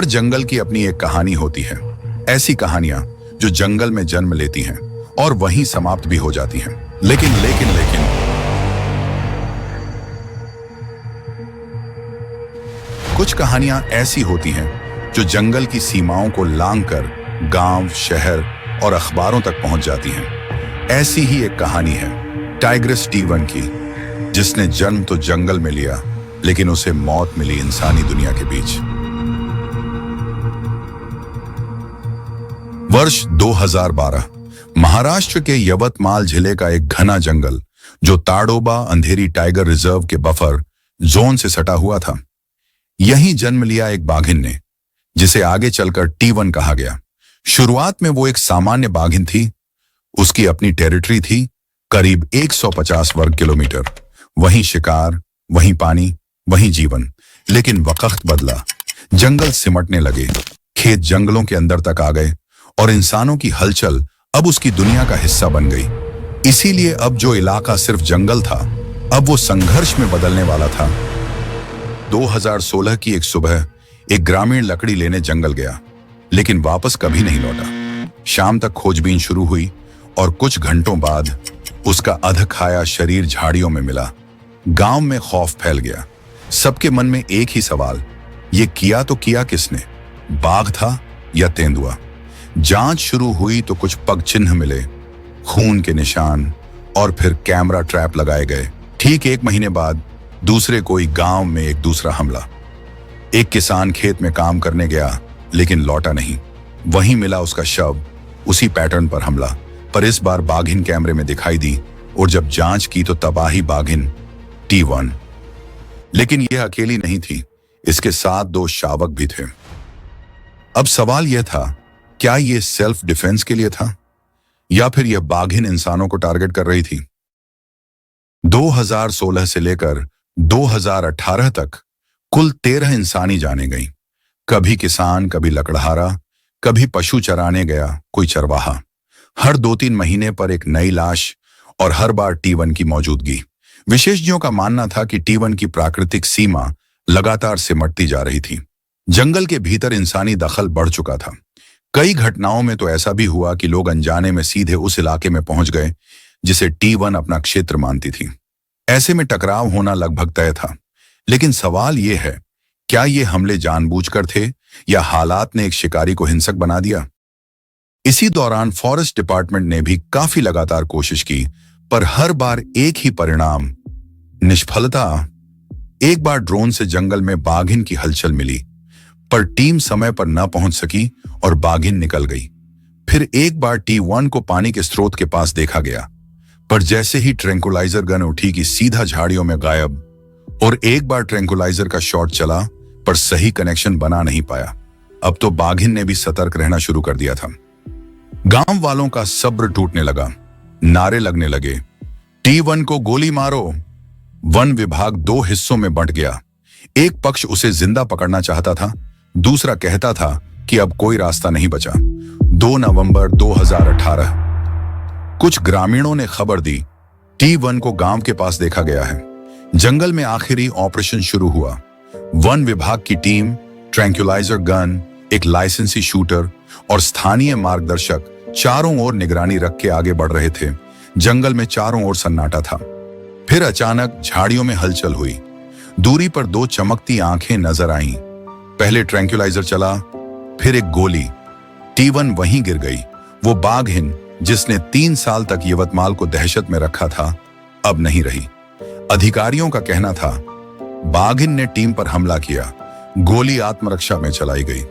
हर जंगल की अपनी एक कहानी होती है। ऐसी कहानियां जो जंगल में जन्म लेती हैं और वहीं समाप्त भी हो जाती हैं। लेकिन कुछ कहानियां ऐसी होती हैं जो जंगल की सीमाओं को लांघकर गांव, शहर और अखबारों तक पहुंच जाती हैं। ऐसी ही एक कहानी है टाइग्रेस T1 की, जिसने जन्म तो जंगल में लिया, लेकिन उसे मौत मिली इंसानी दुनिया के बीच। वर्ष 2012, महाराष्ट्र के यवतमाल जिले का एक घना जंगल, जो ताडोबा अंधेरी टाइगर रिजर्व के बफर जोन से सटा हुआ था, यहीं जन्म लिया एक बाघिन ने, जिसे आगे चलकर T1 कहा गया। शुरुआत में वो एक सामान्य बाघिन थी। उसकी अपनी टेरिटरी थी, करीब 150 वर्ग किलोमीटर। वहीं शिकार, वहीं पानी, वहीं जीवन। लेकिन वक्त बदला, जंगल सिमटने लगे, खेत जंगलों के अंदर तक आ गए और इंसानों की हलचल अब उसकी दुनिया का हिस्सा बन गई। इसीलिए अब जो इलाका सिर्फ जंगल था, अब वो संघर्ष में बदलने वाला था। 2016 की एक सुबह एक ग्रामीण लकड़ी लेने जंगल गया, लेकिन वापस कभी नहीं लौटा। शाम तक खोजबीन शुरू हुई और कुछ घंटों बाद उसका अध खाया शरीर झाड़ियों में मिला। गांव में खौफ फैल गया। सबके मन में एक ही सवाल, ये किया तो किया किसने? बाघ था या तेंदुआ? जांच शुरू हुई तो कुछ पग चिन्ह मिले, खून के निशान, और फिर कैमरा ट्रैप लगाए गए। ठीक 1 महीने बाद दूसरे कोई गांव में एक दूसरा हमला। एक किसान खेत में काम करने गया, लेकिन लौटा नहीं। वहीं मिला उसका शव। उसी पैटर्न पर हमला, पर इस बार बाघिन कैमरे में दिखाई दी, और जब जांच की तो तबाही बाघिन T1। लेकिन यह अकेली नहीं थी, इसके साथ 2 शावक भी थे। अब सवाल यह था, क्या यह सेल्फ डिफेंस के लिए था, या फिर यह बाघिन इंसानों को टारगेट कर रही थी? 2016 से लेकर 2018 तक कुल 13 इंसानी जाने गईं। कभी किसान, कभी लकड़हारा, कभी पशु चराने गया कोई चरवाहा। हर 2-3 महीने पर एक नई लाश, और हर बार T1 की मौजूदगी। विशेषज्ञों का मानना था कि T1 की प्राकृतिक सीमा लगातार सिमटती जा रही थी। जंगल के भीतर इंसानी दखल बढ़ चुका था। कई घटनाओं में तो ऐसा भी हुआ कि लोग अनजाने में सीधे उस इलाके में पहुंच गए जिसे T1 अपना क्षेत्र मानती थी। ऐसे में टकराव होना लगभग तय था। लेकिन सवाल यह है, क्या ये हमले जानबूझकर थे, या हालात ने एक शिकारी को हिंसक बना दिया? इसी दौरान फॉरेस्ट डिपार्टमेंट ने भी काफी लगातार कोशिश की, पर हर बार एक ही परिणाम, निष्फलता। एक बार ड्रोन से जंगल में बाघिन की हलचल मिली, पर टीम समय पर न पहुंच सकी और बाघिन निकल गई। फिर एक बार T1 को पानी के स्रोत के पास देखा गया, पर जैसे ही ट्रैंकुलाइजर गन उठी कि सीधा झाड़ियों में गायब। और एक बार ट्रैंकुलाइजर का शॉट चला, पर सही कनेक्शन बना नहीं पाया। अब तो बाघिन ने भी सतर्क रहना शुरू कर दिया था। गांव वालों का सब्र टूटने लगा, नारे लगने लगे, T1 को गोली मारो। वन विभाग 2 हिस्सों में बंट गया। एक पक्ष उसे जिंदा पकड़ना चाहता था, दूसरा कहता था कि अब कोई रास्ता नहीं बचा। 2 नवंबर 2018, कुछ ग्रामीणों ने खबर दी, T1 को गांव के पास देखा गया है। जंगल में आखिरी ऑपरेशन शुरू हुआ। वन विभाग की टीम, ट्रैंकुलाइजर गन, एक लाइसेंसी शूटर और स्थानीय मार्गदर्शक चारों ओर निगरानी रख के आगे बढ़ रहे थे। जंगल में चारों ओर सन्नाटा था। फिर अचानक झाड़ियों में हलचल हुई। दूरी पर 2 चमकती आंखें नजर आईं। पहले ट्रैंकुलाइजर चला, फिर एक गोली। T1 वहीं गिर गई। वो बाघिन जिसने 3 साल तक यवतमाल को दहशत में रखा था, अब नहीं रही। अधिकारियों का कहना था, बाघिन ने टीम पर हमला किया, गोली आत्मरक्षा में चलाई गई।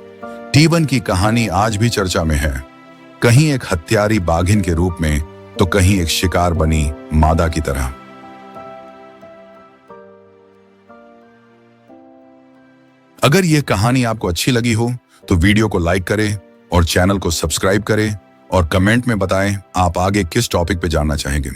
T1 की कहानी आज भी चर्चा में है, कहीं एक हत्यारी बाघिन के रूप में, तो कहीं एक शिकार बनी मादा की तरह। अगर यह कहानी आपको अच्छी लगी हो तो वीडियो को लाइक करें और चैनल को सब्सक्राइब करें, और कमेंट में बताएं आप आगे किस टॉपिक पे जानना चाहेंगे।